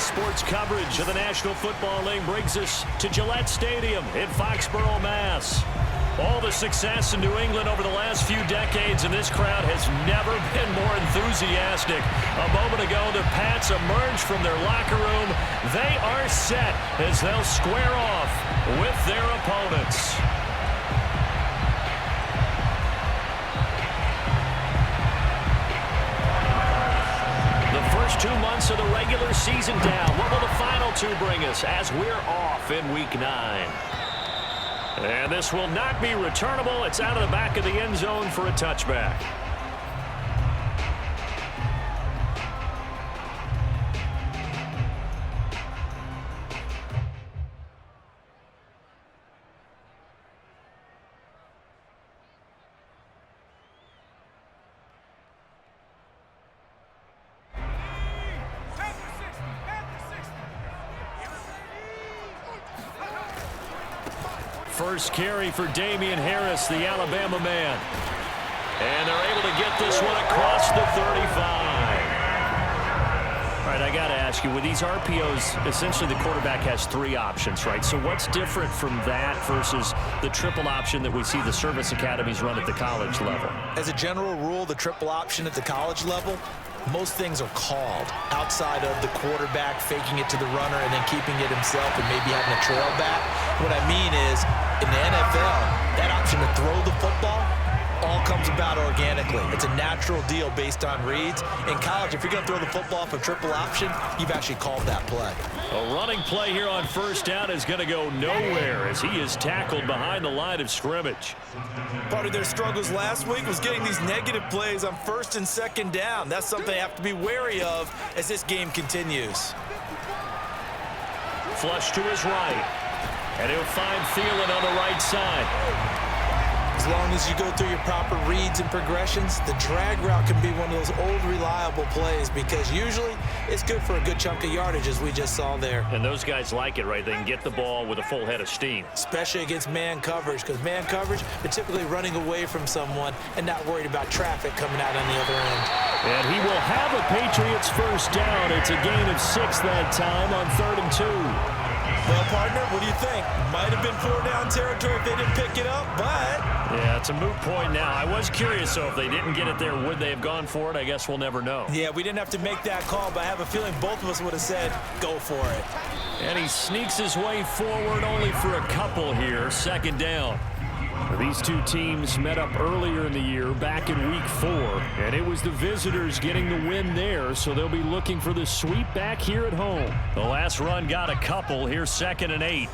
Sports coverage of the National Football League brings us to Gillette Stadium in Foxborough, Mass. All the success in New England over the last few decades, and this crowd has never been more enthusiastic. A moment ago, the Pats emerged from their locker room. They are set as they'll square off with their opponents. First 2 months of the regular season down. What will the final 2 bring us as we're off in Week 9? And this will not be returnable. It's out of the back of the end zone for a touchback. First carry for Damian Harris, the Alabama man. And they're able to get this one across the 35. All right, I got to ask you, with these RPOs, essentially the quarterback has 3 options, right? So what's different from that versus the triple option that we see the service academies run at the college level? As a general rule, the triple option at the college level, most things are called outside of the quarterback faking it to the runner and then keeping it himself and maybe having a trail back. What I mean is, in the NFL, that option to throw the football all comes about organically. It's a natural deal based on reads. In college, if you're going to throw the football off a triple option, you've actually called that play. A running play here on first down is going to go nowhere as he is tackled behind the line of scrimmage. Part of their struggles last week was getting these negative plays on first and second down. That's something they have to be wary of as this game continues. Flush to his right. And he'll find Thielen on the right side. As long as you go through your proper reads and progressions, the drag route can be one of those old reliable plays because usually it's good for a good chunk of yardage, as we just saw there. And those guys like it, right? They can get the ball with a full head of steam. Especially against man coverage, because man coverage, they're typically running away from someone and not worried about traffic coming out on the other end. And he will have a Patriots first down. It's a gain of 6 that time on 3rd and 2. Well, partner, what do you think? Might have been 4-down territory if they didn't pick it up, but... Yeah, it's a moot point now. I was curious, so if they didn't get it there, would they have gone for it? I guess we'll never know. Yeah, we didn't have to make that call, but I have a feeling both of us would have said, go for it. And he sneaks his way forward only for a couple here. 2nd down. These two teams met up earlier in the year, back in Week 4, and it was the visitors getting the win there, so they'll be looking for the sweep back here at home. The last run got a couple. Here's 2nd and 8.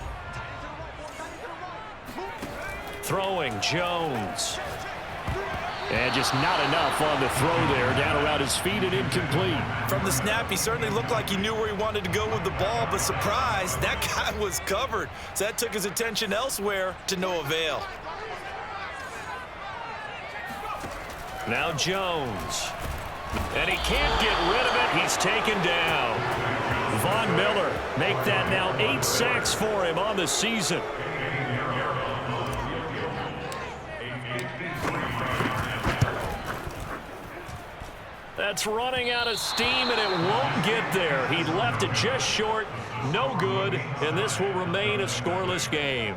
throwing, Jones. And just not enough on the throw there. Down around his feet and incomplete. From the snap, he certainly looked like he knew where he wanted to go with the ball, but surprise, that guy was covered. So that took his attention elsewhere to no avail. Now Jones. And he can't get rid of it. He's taken down. Von Miller make that now 8 sacks for him on the season. That's running out of steam, and it won't get there. He left it just short, no good, and this will remain a scoreless game.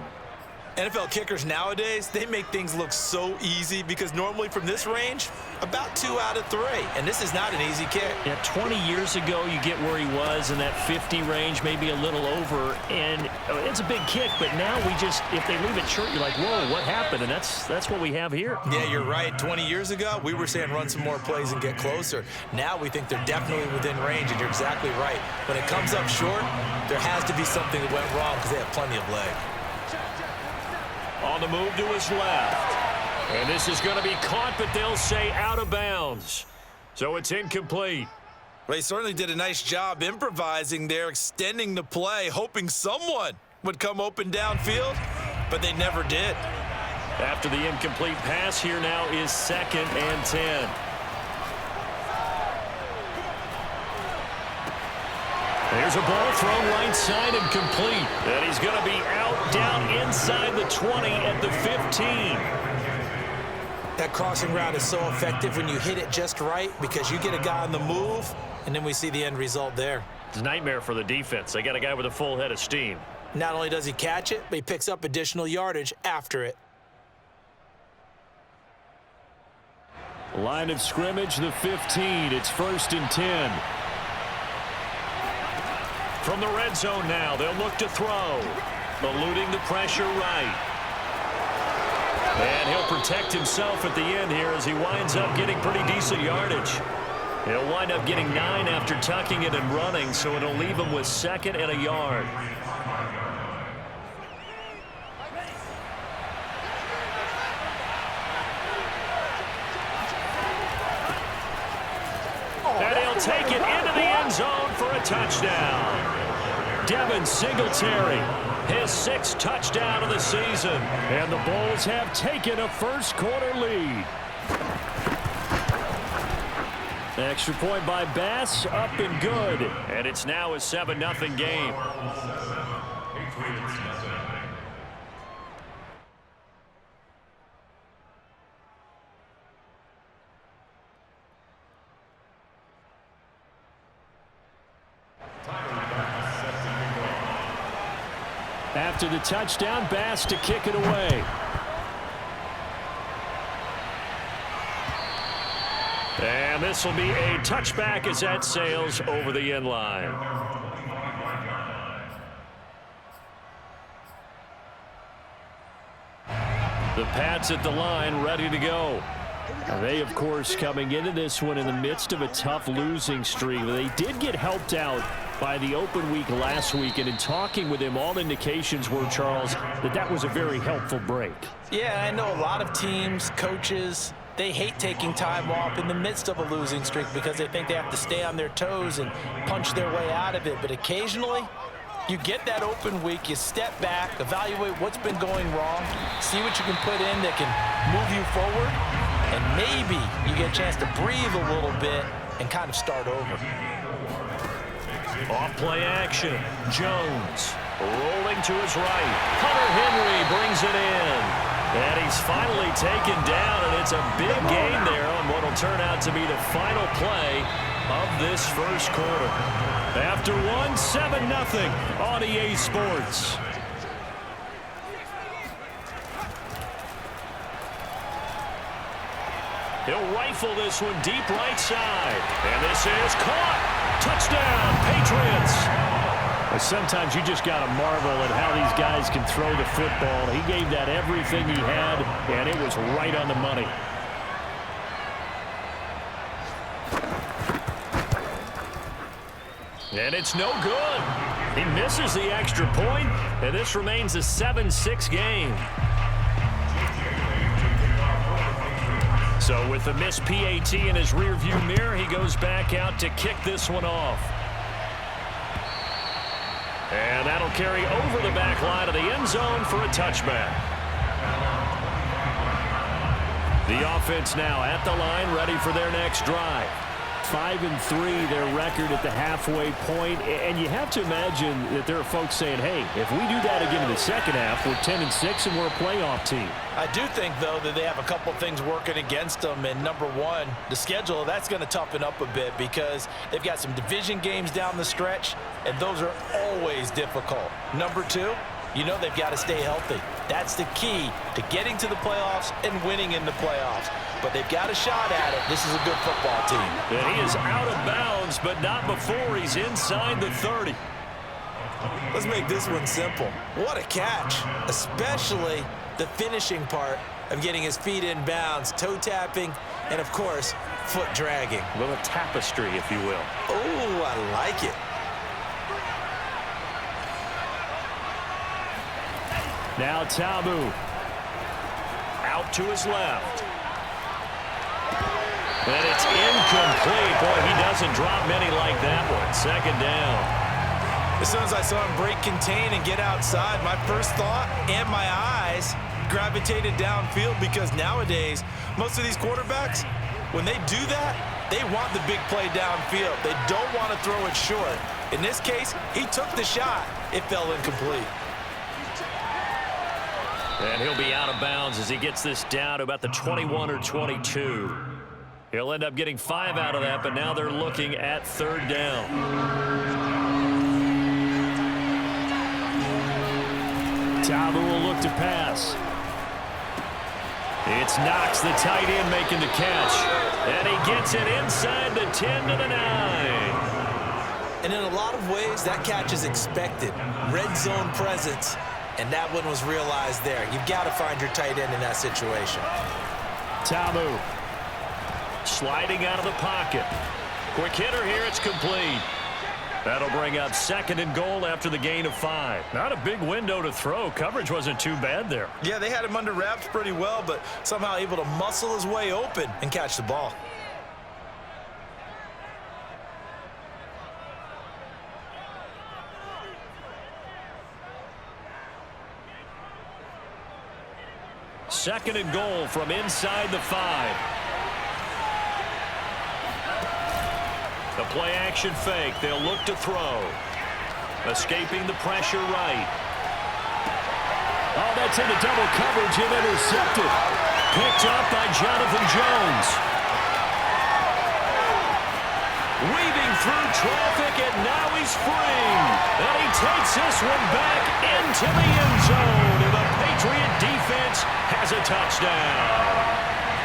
NFL kickers nowadays, they make things look so easy because normally from this range, about 2 out of 3. And this is not an easy kick. Yeah, 20 years ago, you get where he was in that 50 range, maybe a little over. And it's a big kick, but now we just, if they leave it short, you're like, whoa, what happened? And that's what we have here. Yeah, you're right. 20 years ago, we were saying run some more plays and get closer. Now we think they're definitely within range, and you're exactly right. When it comes up short, there has to be something that went wrong because they have plenty of leg. On the move to his left. And this is going to be caught, but they'll say out of bounds. So it's incomplete. Well, he certainly did a nice job improvising there, extending the play, hoping someone would come open downfield, but they never did. After the incomplete pass, here now is 2nd and 10. There's a ball thrown right side and complete. And he's going to be out down inside the 20 at the 15. That crossing route is so effective when you hit it just right because you get a guy on the move, and then we see the end result there. It's a nightmare for the defense. They got a guy with a full head of steam. Not only does he catch it, but he picks up additional yardage after it. Line of scrimmage, the 15. It's 1st and 10. From the red zone now, they'll look to throw. Eluding the pressure right. And he'll protect himself at the end here as he winds up getting pretty decent yardage. He'll wind up getting 9 after tucking it and running, so it'll leave him with 2nd and a yard. And he'll take it into the end zone for a touchdown. Devin Singletary, his 6th touchdown of the season. And the Bulls have taken a first-quarter lead. Extra point by Bass, up and good. And it's now a 7-0 game. After the touchdown, Bass to kick it away. And this will be a touchback as that sails over the end line. The Pats at the line, ready to go. They, of course, coming into this one in the midst of a tough losing streak. They did get helped out by the open week last week, and in talking with him, all indications were, Charles, that was a very helpful break. Yeah, I know a lot of teams, coaches, they hate taking time off in the midst of a losing streak because they think they have to stay on their toes and punch their way out of it. But occasionally, you get that open week, you step back, evaluate what's been going wrong, see what you can put in that can move you forward, and maybe you get a chance to breathe a little bit and kind of start over. Off play action. Jones rolling to his right. Hunter Henry brings it in. And he's finally taken down, and it's a big gain there on what will turn out to be the final play of this first quarter. After 7-0 on EA Sports. He'll rifle this one deep right side. And this is caught. Touchdown, Patriots. Sometimes you just got to marvel at how these guys can throw the football. He gave that everything he had, and it was right on the money. And it's no good. He misses the extra point, and this remains a 7-6 game. So with the missed PAT in his rearview mirror, he goes back out to kick this one off. And that'll carry over the back line of the end zone for a touchback. The offense now at the line, ready for their next drive. 5-3, their record at the halfway point, and you have to imagine that there are folks saying, hey, if we do that again in the second half, we're 10-6 and we're a playoff team. I do think, though, that they have a couple things working against them. And number one, the schedule, that's going to toughen up a bit because they've got some division games down the stretch, and those are always difficult. Number two, you know they've got to stay healthy. That's the key to getting to the playoffs and winning in the playoffs. But they've got a shot at it. This is a good football team. And he is out of bounds, but not before he's inside the 30. Let's make this one simple. What a catch, especially the finishing part of getting his feet in bounds, toe tapping, and, of course, foot dragging. A little tapestry, if you will. Oh, I like it. Now Tabu. Out to his left. And it's incomplete. Boy, he doesn't drop many like that one. Second down. As soon as I saw him break contain and get outside, my first thought and my eyes gravitated downfield because nowadays, most of these quarterbacks, when they do that, they want the big play downfield. They don't want to throw it short. In this case, he took the shot. It fell incomplete. And he'll be out of bounds as he gets this down to about the 21 or 22. He'll end up getting 5 out of that, but now they're looking at third down. Tabu will look to pass. It's Knox, the tight end, making the catch. And he gets it inside the 10 to the 9. And in a lot of ways, that catch is expected. Red zone presence. And that one was realized there. You've got to find your tight end in that situation. Tabu sliding out of the pocket. Quick hitter here. It's complete. That'll bring up second and goal after the gain of 5. Not a big window to throw. Coverage wasn't too bad there. Yeah, they had him under wraps pretty well, but somehow able to muscle his way open and catch the ball. Second and goal from inside the 5. The play action fake. They'll look to throw. Escaping the pressure right. Oh, that's into double coverage and intercepted. Picked up by Jonathan Jones. Weaving through traffic, and now he's free. And he takes this one back into the end zone. And the Patriot defense has a touchdown.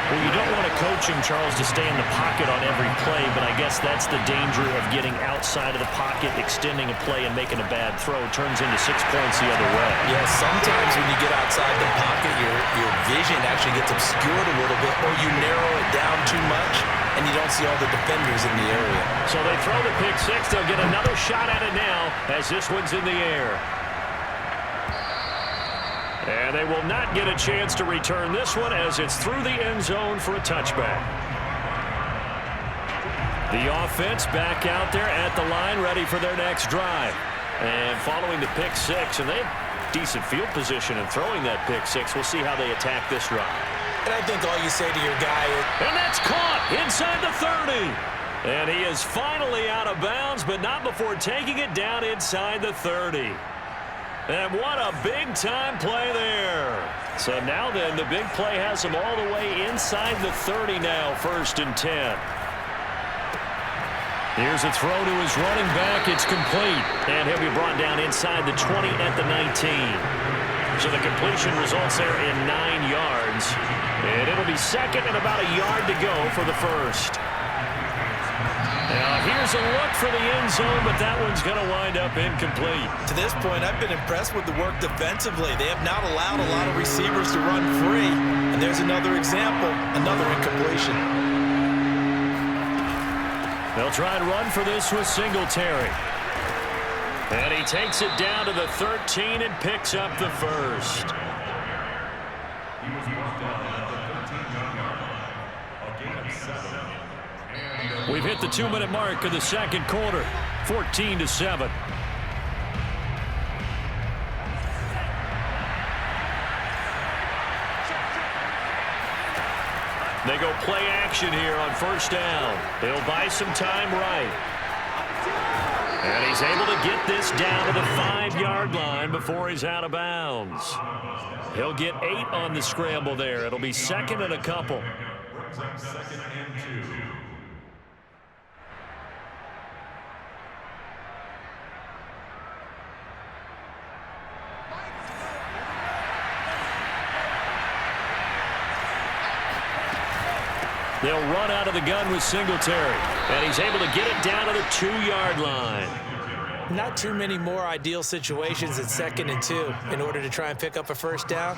Well, you don't want to coach him, Charles, to stay in the pocket on every play, but I guess that's the danger of getting outside of the pocket, extending a play, and making a bad throw. It turns into 6 points the other way. Yeah, sometimes when you get outside the pocket, your vision actually gets obscured a little bit, or you narrow it down too much, and you don't see all the defenders in the area. So they throw the pick six. They'll get another shot at it now as this one's in the air. And they will not get a chance to return this one as it's through the end zone for a touchback. The offense back out there at the line, ready for their next drive. And following the pick six, and they have decent field position in throwing that pick six. We'll see how they attack this drive. And I think all you say to your guy is... And that's caught inside the 30. And he is finally out of bounds, but not before taking it down inside the 30. And what a big-time play there. So now then, the big play has him all the way inside the 30 now, 1st and 10. Here's a throw to his running back. It's complete. And he'll be brought down inside the 20 at the 19. So the completion results there in 9 yards. And it'll be second and about a yard to go for the first. Now here's a look for the end zone, but that one's going to wind up incomplete. To this point, I've been impressed with the work defensively. They have not allowed a lot of receivers to run free. And there's another example, another incompletion. They'll try and run for this with Singletary. And he takes it down to the 13 and picks up the first. We've hit the 2-minute mark of the second quarter, 14-7. They go play action here on first down. He'll buy some time right. And he's able to get this down to the 5-yard line before he's out of bounds. He'll get 8 on the scramble there. It'll be second and a couple. Second and 2. They'll run out of the gun with Singletary. And he's able to get it down to the 2-yard line. Not too many more ideal situations at second and 2 in order to try and pick up a first down.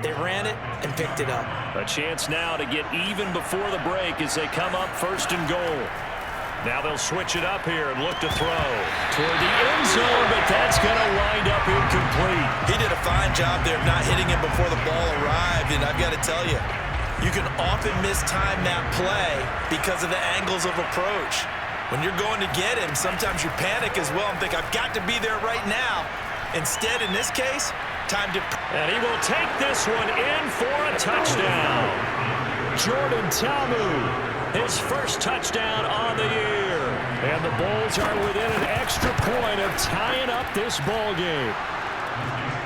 They ran it and picked it up. A chance now to get even before the break as they come up first and goal. Now they'll switch it up here and look to throw toward the end zone, but that's going to wind up incomplete. He did a fine job there of not hitting him before the ball arrived, and I've got to tell you, you can often mistime that play because of the angles of approach. When you're going to get him, sometimes you panic as well and think, I've got to be there right now. Instead, in this case, time to... And he will take this one in for a touchdown. Jordan Ta'amu, his first touchdown on the year. And the Bulls are within an extra point of tying up this ball game.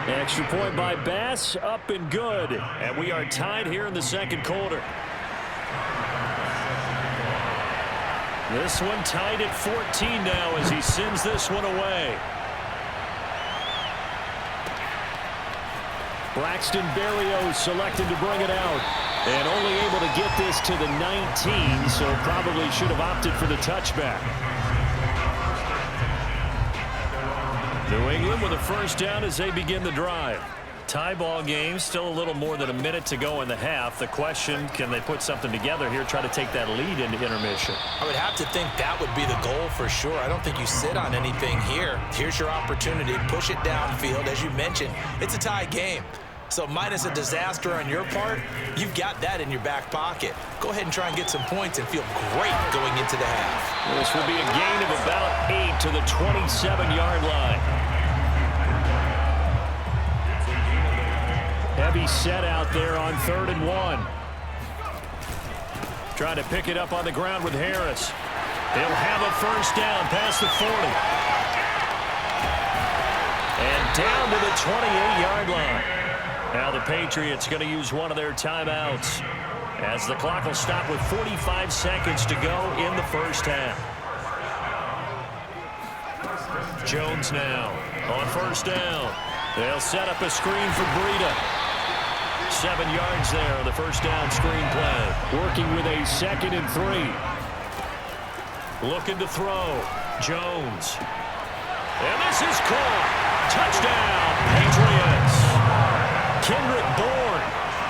Extra point by Bass, up and good. And we are tied here in the second quarter. This one tied at 14 now as he sends this one away. Braxton Berrios selected to bring it out. And only able to get this to the 19, so probably should have opted for the touchback. New England with a first down as they begin the drive. Tie ball game, still a little more than a minute to go in the half. The question, can they put something together here, try to take that lead into intermission? I would have to think that would be the goal for sure. I don't think you sit on anything here. Here's your opportunity. Push it downfield. As you mentioned, it's a tie game. So minus a disaster on your part, you've got that in your back pocket. Go ahead and try and get some points and feel great going into the half. This will be a gain of about 8 to the 27-yard line. Heavy set out there on 3rd and 1. Trying to pick it up on the ground with Harris. They'll have a first down past the 40. And down to the 28-yard line. Now the Patriots going to use one of their timeouts as the clock will stop with 45 seconds to go in the first half. Jones now on first down. They'll set up a screen for Breida. 7 yards there on the first down screen play. Working with a 2nd and 3. Looking to throw. Jones. And this is caught. Touchdown, Patriots. Kendrick Bourne,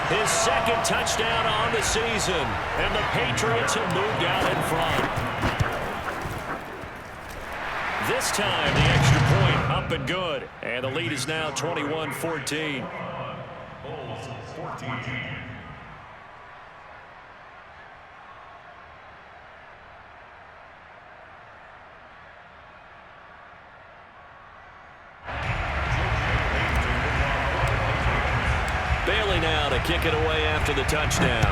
his 2nd touchdown on the season. And the Patriots have moved out in front. This time, the extra point up and good. And the lead is now 21-14. Bulls 14. Bailey now to kick it away after the touchdown.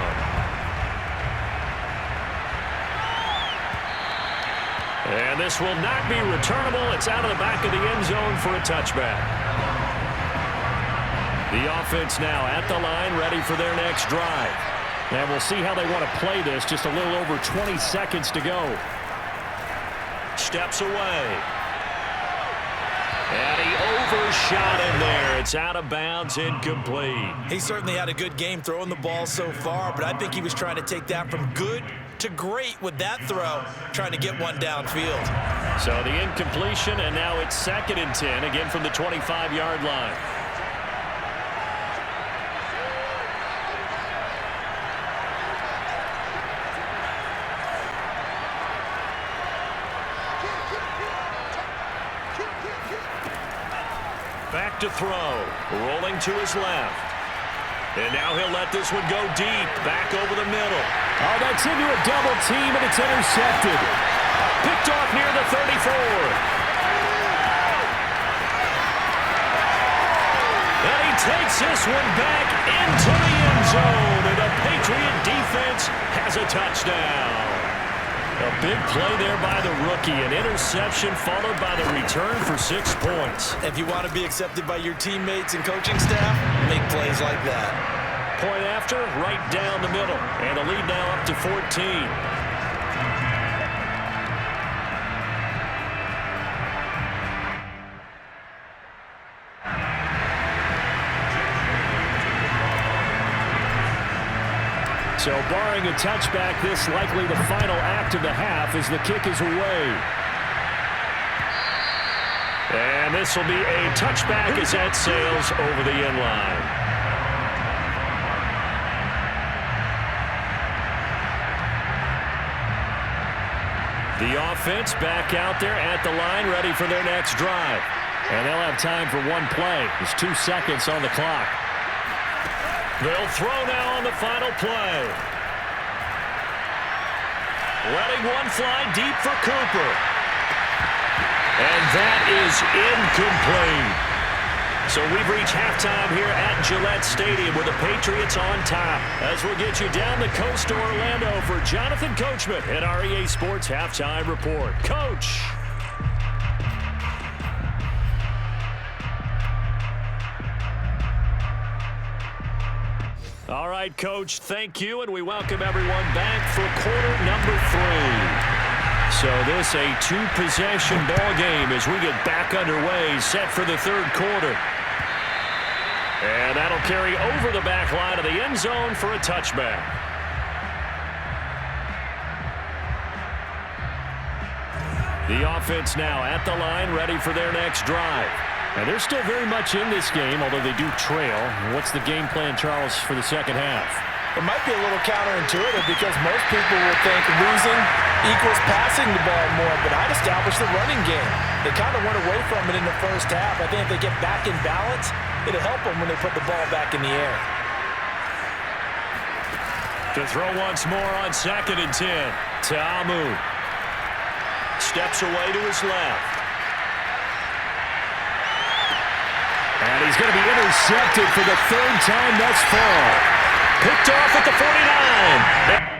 And this will not be returnable. It's out of the back of the end zone for a touchback. The offense now at the line, ready for their next drive. And we'll see how they want to play this. Just a little over 20 seconds to go. Steps away. And he overshot him there. It's out of bounds, incomplete. He certainly had a good game throwing the ball so far, but I think he was trying to take that from good to great with that throw, trying to get one downfield. So the incompletion, and now it's 2nd and 10, again from the 25-yard line. Back to throw, rolling to his left. And now he'll let this one go deep, back over the middle. Oh, that's into a double team, and it's intercepted. Picked off near the 34. And he takes this one back into the end zone, and the Patriot defense has a touchdown. A big play there by the rookie, an interception followed by the return for 6 points. If you want to be accepted by your teammates and coaching staff, make plays like that. Point after, right down the middle, and a lead now up to 14. So barring a touchback, this likely the final act of the half as the kick is away. And this will be a touchback as that sails over the end line. The offense back out there at the line, ready for their next drive. And they'll have time for one play. There's 2 seconds on the clock. They'll throw now on the final play. Letting one fly deep for Cooper. And that is incomplete. So we've reached halftime here at Gillette Stadium with the Patriots on top. As we'll get you down the coast to Orlando for Jonathan Coachman at our EA Sports Halftime Report. Coach. All right, Coach, thank you, and we welcome everyone back for quarter number 3. So this a 2-possession ball game as we get back underway, set for the third quarter. And that'll carry over the back line of the end zone for a touchback. The offense now at the line, ready for their next drive. And they're still very much in this game, although they do trail. What's the game plan, Charles, for the second half? It might be a little counterintuitive because most people would think losing equals passing the ball more, but I'd establish the running game. They kind of went away from it in the first half. I think if they get back in balance, it'll help them when they put the ball back in the air. To throw once more on 2nd and 10. Ta'amu steps away to his left. And he's going to be intercepted for the 3rd time thus far. Picked off at the 49.